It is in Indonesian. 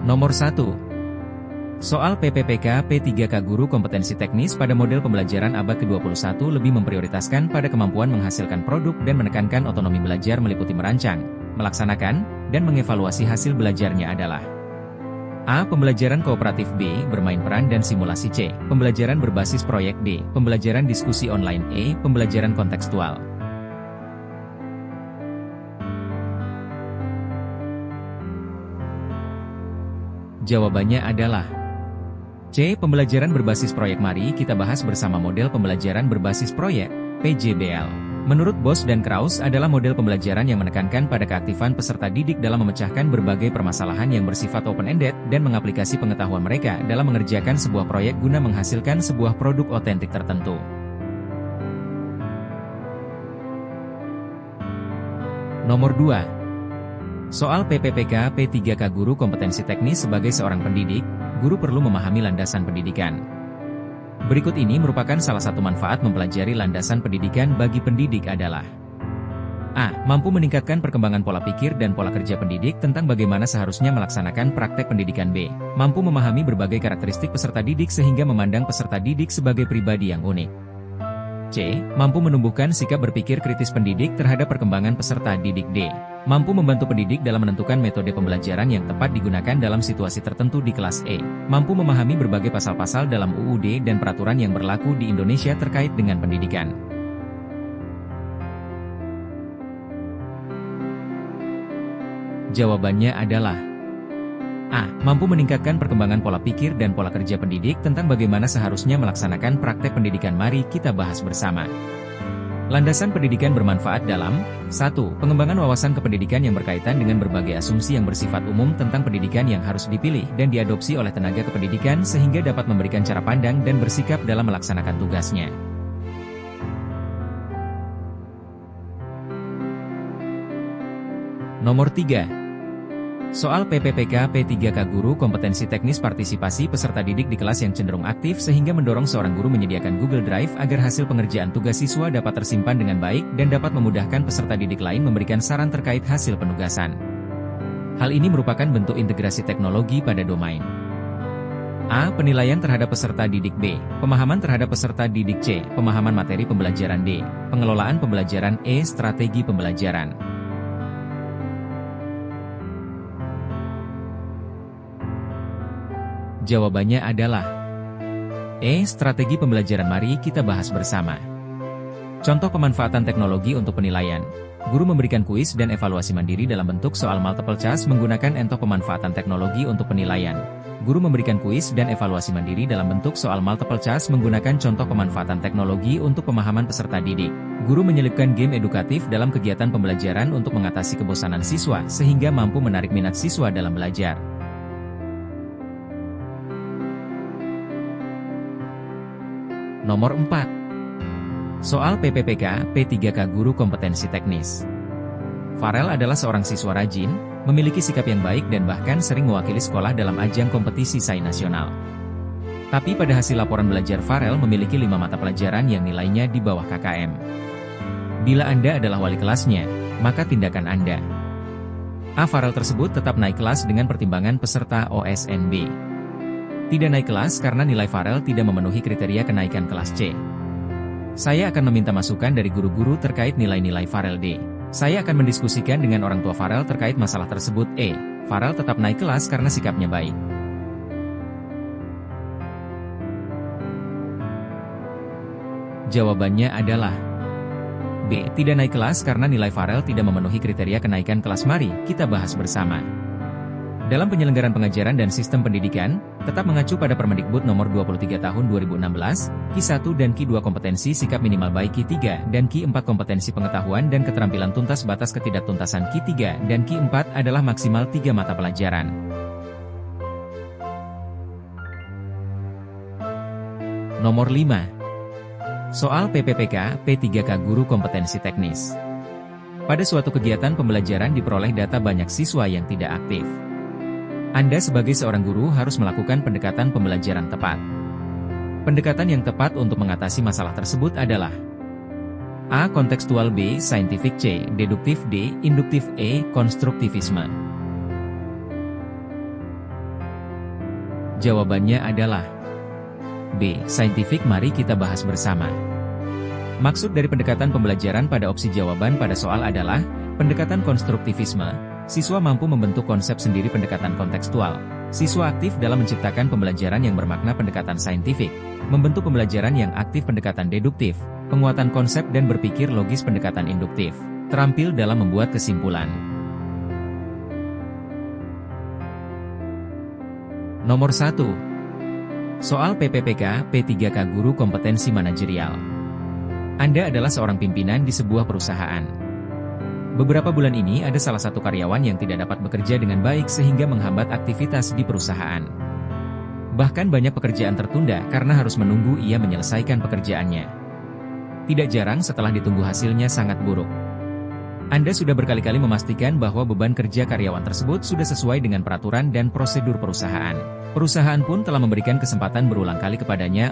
Nomor 1. Soal PPPK P3K Guru kompetensi teknis pada model pembelajaran abad ke-21 lebih memprioritaskan pada kemampuan menghasilkan produk dan menekankan otonomi belajar meliputi merancang, melaksanakan, dan mengevaluasi hasil belajarnya adalah A. Pembelajaran kooperatif. B. Bermain peran dan simulasi. C. Pembelajaran berbasis proyek. D. Pembelajaran diskusi online. E. Pembelajaran kontekstual. Jawabannya adalah C. Pembelajaran berbasis proyek. Mari kita bahas bersama model pembelajaran berbasis proyek, PJBL. Menurut Bosch dan Krauss adalah model pembelajaran yang menekankan pada keaktifan peserta didik dalam memecahkan berbagai permasalahan yang bersifat open-ended dan mengaplikasi pengetahuan mereka dalam mengerjakan sebuah proyek guna menghasilkan sebuah produk otentik tertentu. Nomor 2. Soal PPPK P3K Guru kompetensi teknis. Sebagai seorang pendidik, guru perlu memahami landasan pendidikan. Berikut ini merupakan salah satu manfaat mempelajari landasan pendidikan bagi pendidik adalah A. Mampu meningkatkan perkembangan pola pikir dan pola kerja pendidik tentang bagaimana seharusnya melaksanakan praktek pendidikan. B. Mampu memahami berbagai karakteristik peserta didik sehingga memandang peserta didik sebagai pribadi yang unik. C. Mampu menumbuhkan sikap berpikir kritis pendidik terhadap perkembangan peserta didik. D. Mampu membantu pendidik dalam menentukan metode pembelajaran yang tepat digunakan dalam situasi tertentu di kelas. E. Mampu memahami berbagai pasal-pasal dalam UUD dan peraturan yang berlaku di Indonesia terkait dengan pendidikan. Jawabannya adalah A. Mampu meningkatkan perkembangan pola pikir dan pola kerja pendidik tentang bagaimana seharusnya melaksanakan praktek pendidikan. Mari kita bahas bersama. Landasan pendidikan bermanfaat dalam 1. Pengembangan wawasan kependidikan yang berkaitan dengan berbagai asumsi yang bersifat umum tentang pendidikan yang harus dipilih dan diadopsi oleh tenaga kependidikan sehingga dapat memberikan cara pandang dan bersikap dalam melaksanakan tugasnya. Nomor 3. Soal PPPK P3K Guru kompetensi teknis. Partisipasi peserta didik di kelas yang cenderung aktif sehingga mendorong seorang guru menyediakan Google Drive agar hasil pengerjaan tugas siswa dapat tersimpan dengan baik dan dapat memudahkan peserta didik lain memberikan saran terkait hasil penugasan. Hal ini merupakan bentuk integrasi teknologi pada domain A. Penilaian terhadap peserta didik. B. Pemahaman terhadap peserta didik. C. Pemahaman materi pembelajaran. D. Pengelolaan pembelajaran. E. Strategi pembelajaran. Jawabannya adalah E. Strategi pembelajaran. Mari kita bahas bersama. Contoh pemanfaatan teknologi untuk penilaian. Guru memberikan kuis dan evaluasi mandiri dalam bentuk soal multiple choice menggunakan contoh pemanfaatan teknologi untuk penilaian. Guru memberikan kuis dan evaluasi mandiri dalam bentuk soal multiple choice menggunakan contoh pemanfaatan teknologi untuk pemahaman peserta didik. Guru menyelipkan game edukatif dalam kegiatan pembelajaran untuk mengatasi kebosanan siswa sehingga mampu menarik minat siswa dalam belajar. Nomor 4. Soal PPPK P3K Guru kompetensi teknis. Farel adalah seorang siswa rajin, memiliki sikap yang baik dan bahkan sering mewakili sekolah dalam ajang kompetisi sains nasional. Tapi pada hasil laporan belajar Farel memiliki 5 mata pelajaran yang nilainya di bawah KKM. Bila Anda adalah wali kelasnya, maka tindakan Anda A. Farel tersebut tetap naik kelas dengan pertimbangan peserta OSNB. Tidak naik kelas karena nilai Farel tidak memenuhi kriteria kenaikan kelas. C. Saya akan meminta masukan dari guru-guru terkait nilai-nilai Farel. D. Saya akan mendiskusikan dengan orang tua Farel terkait masalah tersebut. E. Farel tetap naik kelas karena sikapnya baik. Jawabannya adalah B. Tidak naik kelas karena nilai Farel tidak memenuhi kriteria kenaikan kelas. Mari kita bahas bersama. Dalam penyelenggaraan pengajaran dan sistem pendidikan, tetap mengacu pada Permendikbud Nomor 23 Tahun 2016, Ki-1 dan Ki-2 kompetensi sikap minimal baik. Ki-3 dan Ki-4 kompetensi pengetahuan dan keterampilan tuntas batas ketidaktuntasan. Ki-3 dan Ki-4 adalah maksimal 3 mata pelajaran. Nomor 5. Soal PPPK P3K Guru kompetensi teknis. Pada suatu kegiatan pembelajaran diperoleh data banyak siswa yang tidak aktif. Anda sebagai seorang guru harus melakukan pendekatan pembelajaran tepat. Pendekatan yang tepat untuk mengatasi masalah tersebut adalah A. Kontekstual. B. Saintifik. C. Deduktif. D. Induktif. E. Konstruktivisme. Jawabannya adalah B. Saintifik. Mari kita bahas bersama. Maksud dari pendekatan pembelajaran pada opsi jawaban pada soal adalah pendekatan konstruktivisme. Siswa mampu membentuk konsep sendiri pendekatan kontekstual. Siswa aktif dalam menciptakan pembelajaran yang bermakna pendekatan saintifik, membentuk pembelajaran yang aktif pendekatan deduktif, penguatan konsep dan berpikir logis pendekatan induktif, terampil dalam membuat kesimpulan. Nomor 1. Soal PPPK P3K Guru Kompetensi Manajerial. Anda adalah seorang pimpinan di sebuah perusahaan. Beberapa bulan ini ada salah satu karyawan yang tidak dapat bekerja dengan baik sehingga menghambat aktivitas di perusahaan. Bahkan banyak pekerjaan tertunda karena harus menunggu ia menyelesaikan pekerjaannya. Tidak jarang setelah ditunggu hasilnya sangat buruk. Anda sudah berkali-kali memastikan bahwa beban kerja karyawan tersebut sudah sesuai dengan peraturan dan prosedur perusahaan. Perusahaan pun telah memberikan kesempatan berulang kali kepadanya